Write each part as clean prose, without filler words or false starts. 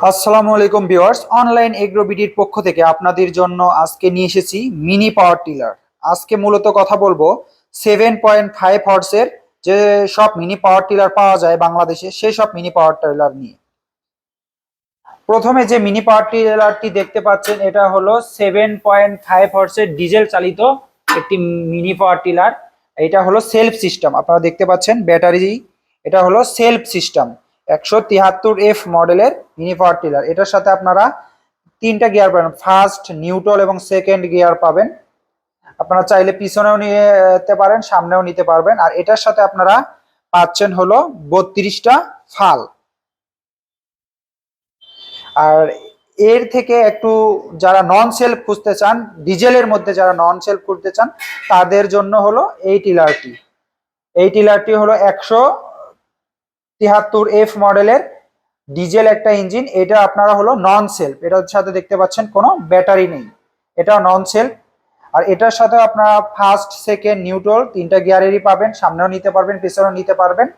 আসসালামু আলাইকুম viewers, online এগ্রোবিডির পক্ষ থেকে আপনাদের জন্য আজকে নিয়ে এসেছি মিনি পাওয়ার টিলার। আজকে মূলত কথা বলবো 7.5 হর্সের যে সব মিনি পাওয়ার টিলার পাওয়া যায় বাংলাদেশে, সেই সব মিনি পাওয়ার টিলার নিয়ে। প্রথমে যে মিনি পাওয়ার টিলারটি দেখতে পাচ্ছেন, এটা হলো 7.5 হর্সের ডিজেল চালিত একটি মিনি পাওয়ার টিলার। এটা হলো সেলফ সিস্টেম, আপনারা দেখতে পাচ্ছেন ব্যাটারি। এটা হলো সেলফ সিস্টেম 173F মডেলের মিনি পাওয়ার টিলার। এটার সাথে আপনারা তিনটা গিয়ার পাবেন, ফার্স্ট, নিউট্রাল এবং সেকেন্ড গিয়ার পাবেন। আপনারা চাইলে পিছনেও নিতে পারেন, সামনেও নিতে পারবেন। আর এটার সাথে আপনারা পাচ্ছেন হলো 32টা ফাল। আর এর থেকে একটু যারা নন সেলফ খুঁজতে চান, ডিজেলের মধ্যে যারা নন সেলফ খুঁজতে চান, তাদের জন্য হলো এই টিলারটি। এই টিলারটি হলো 173F মডেলের ডিজেল একটা ইঞ্জিন। এটা আপনারা হলো নন সেলফ, এটার সাথে দেখতে পাচ্ছেন কোনো ব্যাটারি নেই, এটা নন সেলফ। আর এটার সাথে আপনারা ফার্স্ট, সেকেন্ড, নিউট্রাল তিনটা গিয়ারেরই পাবেন, সামনেও নিতে পারবেন, পিছনেও নিতে পারবেন।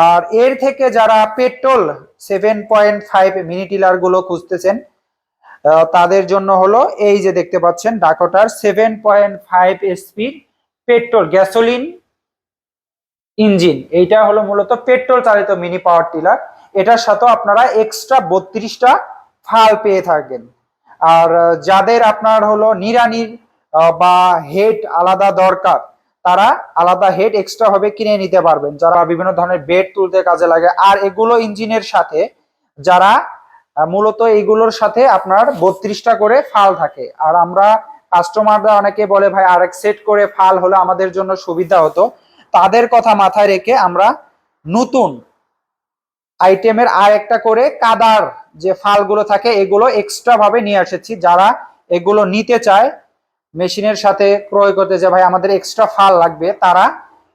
আর এর থেকে যারা পেট্রোল 7.5 মিনি টিলার গুলো খুঁজতেছেন, তাদের জন্য হলো এই যে দেখতে পাচ্ছেন ডাকোটার 7.5 এসপি পেট্রোল গ্যাসোলিন ইঞ্জিন। এইটা হলো মূলত পেট্রোল চালিত মিনি পাওয়ার টিলার। এটার সাথেও আপনারা এক্সট্রা 32টা ফাল পেয়ে থাকেন। আর যাদের আপনার হলো নিড়ানির বা হেড আলাদা দরকার, তারা আলাদা হেড এক্সট্রা ভাবে কিনে নিতে পারবেন, যারা বিভিন্ন ধরনের বেড তুলতে কাজে লাগে। আর এগুলো ইঞ্জিনের সাথে যারা মূলত এইগুলোর সাথে আপনার 32টা করে ফাল থাকে। আর আমরা কাস্টমাররা অনেকে বলে ভাই আরেক সেট করে ফাল হলে আমাদের জন্য সুবিধা হতো। তাদের কথা মাথায় রেখে আমরা নতুন আইটেমের আর একটা করে কাদার যে ফালগুলো থাকে এগুলো এক্সট্রা ভাবে নিয়ে এসেছি। যারা এগুলো নিতে চায় মেশিনের সাথে ক্রয় করতে, যে ভাই আমাদের এক্সট্রা ফাল লাগবে, তারা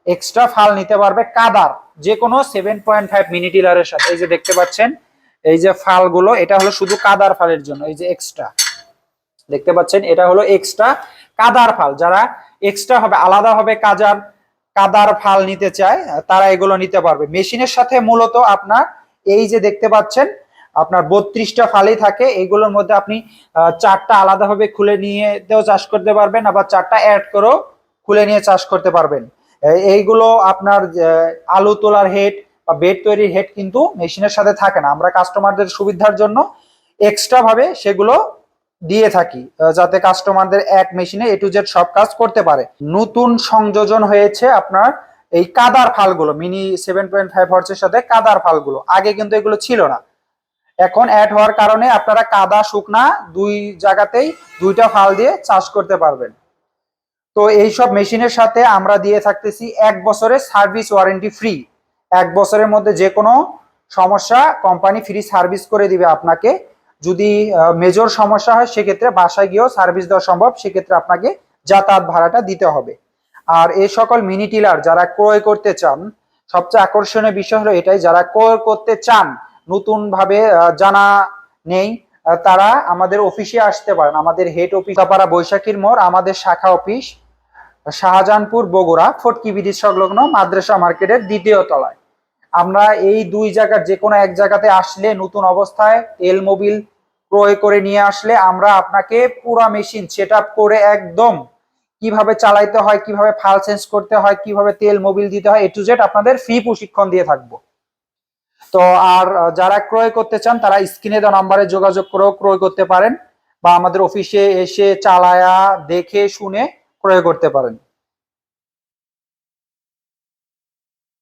এক্সট্রা ফাল নিতে পারবে কাদার যে কোনো 7.5 মিনি টিলারের সাথে। এই যে দেখতে পাচ্ছেন এই যে ফালগুলো, এটা হলো শুধু কাদার ফালের জন্য। এই যে এক্সট্রা দেখতে পাচ্ছেন, এটা হলো এক্সট্রা কাদার ফাল। যারা এক্সট্রা হবে আলাদা হবে কাদার ফাল নিতে চায়, তারা এগুলো নিতে পারবে। মেশিনের সাথে মূলত আপনার এই যে দেখতে পাচ্ছেন আপনার 32টা ফালই থাকে। এগুলোর মধ্যে আপনি 4টা আলাদাভাবে খুলে নিয়েও চাষ করতে পারবেন, আবার 4টা অ্যাড করেও খুলে নিয়ে চাষ করতে পারবেন। এইগুলো আপনার আলু তোলার হেড বা বেড তৈরির হেড কিন্তু মেশিনের সাথে থাকে না। আমরা কাস্টমারদের সুবিধার জন্য এক্সট্রা ভাবে সেগুলো দিয়ে থাকি, যাতে কাস্টমারদের এক মেশিনে A to Z সব কাজ করতে পারে। নতুন সংযোজন হয়েছে আপনার এই কাদার ফালগুলো, মিনি 7.5 হর্সের সাথে কাদার ফালগুলো। আগে কিন্তু এগুলো ছিল না, এখন অ্যাড হওয়ার কারণে আপনারা কাদা শুকনা দুই জায়গাতেই দুইটা ফাল দিয়ে চাষ করতে পারবেন। তো এইসব মেশিনের সাথে আমরা দিয়ে থাকতেছি 1 বছরের সার্ভিস ওয়ারেন্টি ফ্রি। 1 বছরের মধ্যে যে কোনো সমস্যা কোম্পানি ফ্রি সার্ভিস করে দিবে আপনাকে। যদি মেজর সমস্যা হয় সেক্ষেত্রে বাসায় গিয়েও সার্ভিস দেওয়া সম্ভব, সেক্ষেত্রে আপনাকে যাতায়াত ভাড়াটা দিতে হবে। আর এই সকল মিনি টিলার যারা ক্রয় করতে চান, সবচেয়ে আকর্ষণীয় বিষয় হলো এটাই, যারা ক্রয় করতে চান নতুন ভাবে জানা নেই, তারা আমাদের অফিসে আসতে পারেন। আমাদের হেড অফিস পাড়া বৈশাখীর মোড়, আমাদের শাখা অফিস শাহজাহানপুর বগুড়া ফটকি ব্রিজ সংলগ্ন মাদ্রাসা মার্কেটের 2য় তলায়। আমরা এই দুই জায়গার যে কোনো এক জায়গাতে আসলে, নতুন অবস্থায় তেল মোবিল ক্রয় করে নিয়ে আসলে, আমরা আপনাকে পুরো মেশিন সেট আপ করে একদম কিভাবে চালাইতে হয়, কিভাবে ফাল চেঞ্জ করতে হয়, কিভাবে তেল মোবিল দিতে হয়, A to Z আপনাদের ফ্রি প্রশিক্ষণ দিয়ে থাকবো। তো আর যারা ক্রয় করতে চান তারা স্ক্রিনে দেওয়া নাম্বারে যোগাযোগ করেও ক্রয় করতে পারেন, বা আমাদের অফিসে এসে চালায়া দেখে শুনে ক্রয় করতে পারেন।